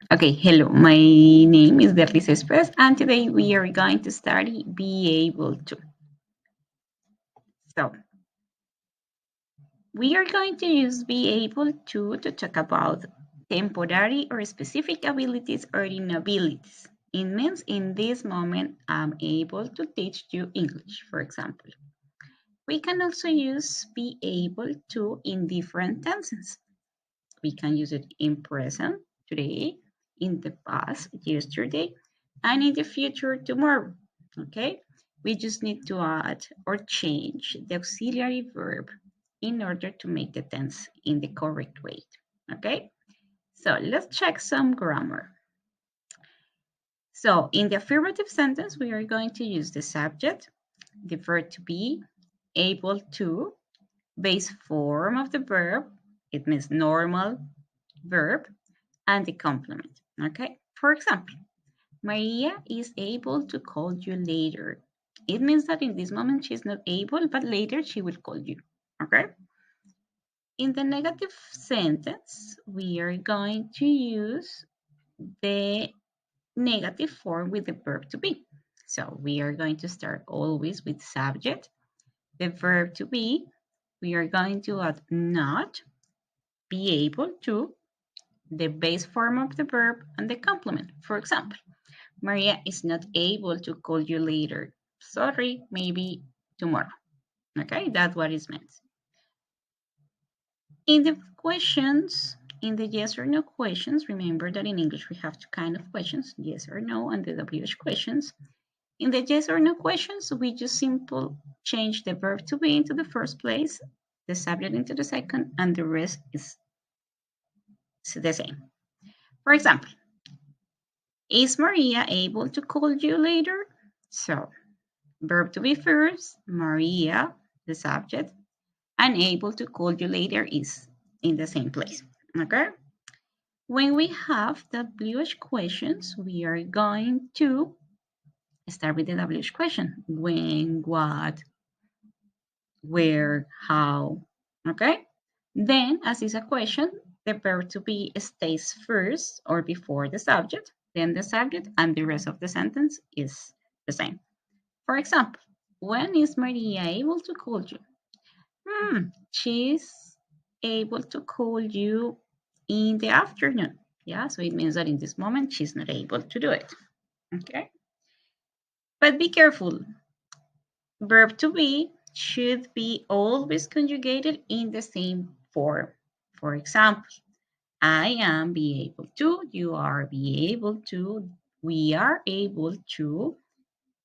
Okay, hello, my name is Beatriz Espes, and today we are going to study be able to. So, we are going to use be able to talk about temporary or specific abilities or inabilities. It means in this moment, I'm able to teach you English, for example. We can also use be able to in different tenses. We can use it in present, today, in the past, yesterday, and in the future, tomorrow. Okay? We just need to add or change the auxiliary verb in order to make the tense in the correct way. Okay? So let's check some grammar. So in the affirmative sentence, we are going to use the subject, the verb to be, able to, base form of the verb, it means normal verb, and the complement. Okay? For example, Maria is able to call you later. It means that in this moment she's not able, but later she will call you. Okay? In the negative sentence, we are going to use the negative form with the verb to be. So we are going to start always with subject, the verb to be. We are going to add not, be able to, the base form of the verb, and the complement. For example, Maria is not able to call you later. Sorry, maybe tomorrow. Okay, that's what it meant. In the questions, in the yes or no questions, remember that in English we have two kind of questions, yes or no, and the WH questions. In the yes or no questions, we just simply change the verb to be into the first place, the subject into the second, and the rest is the same. For example, is Maria able to call you later? So verb to be first, Maria, the subject, and able to call you later is in the same place. Okay? When we have WH questions, we are going to start with the WH question. When, what, where, how. Okay? Then, as is a question, the verb to be stays first or before the subject, then the subject, and the rest of the sentence is the same. For example, when is Maria able to call you? She's able to call you in the afternoon. Yeah, so it means that in this moment she's not able to do it. Okay. But be careful. Verb to be should be always conjugated in the same form. For example, I am be able to, you are be able to, we are able to,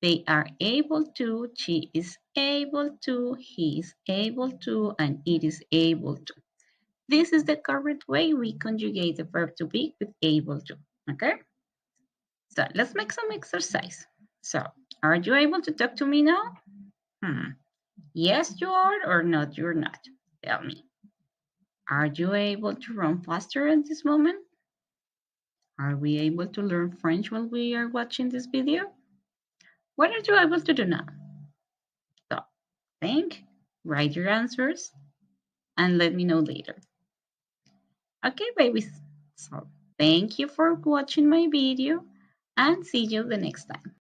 they are able to, she is able to, he is able to, and it is able to. This is the correct way we conjugate the verb to be with able to. Okay? So let's make some exercise. So, are you able to talk to me now? Yes, you are, or not, you're not. Tell me. Are you able to run faster at this moment? Are we able to learn French while we are watching this video? What are you able to do now? So, think, write your answers, and let me know later. Okay, babies. So, thank you for watching my video, and see you the next time.